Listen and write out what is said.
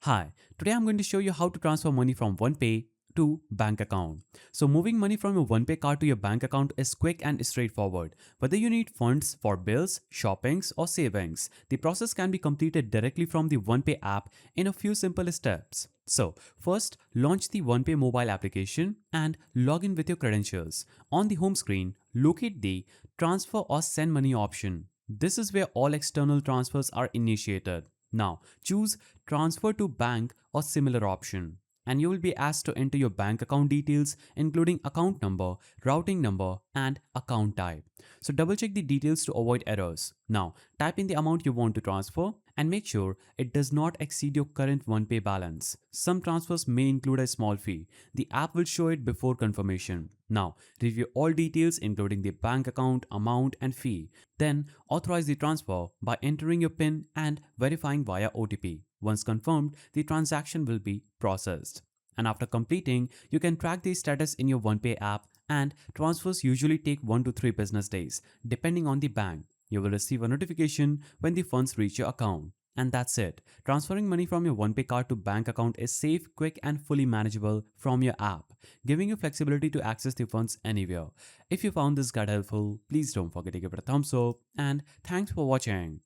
Hi, today I'm going to show you how to transfer money from OnePay to bank account. So moving money from your OnePay card to your bank account is quick and straightforward. Whether you need funds for bills, shoppings or savings, the process can be completed directly from the OnePay app in a few simple steps. So first, launch the OnePay mobile application and log in with your credentials. On the home screen, locate the transfer or send money option. This is where all external transfers are initiated. Now, choose transfer to bank or similar option, and you will be asked to enter your bank account details including account number, routing number and account type. So double check the details to avoid errors. Now, type in the amount you want to transfer and make sure it does not exceed your current OnePay balance. Some transfers may include a small fee. The app will show it before confirmation. Now, review all details including the bank account, amount and fee. Then, authorize the transfer by entering your PIN and verifying via OTP. Once confirmed, the transaction will be processed. And after completing, you can track the status in your OnePay app, and transfers usually take 1 to 3 business days, depending on the bank. You will receive a notification when the funds reach your account. And that's it. Transferring money from your OnePay card to bank account is safe, quick and fully manageable from your app, giving you flexibility to access the funds anywhere. If you found this guide helpful, please don't forget to give it a thumbs up and thanks for watching.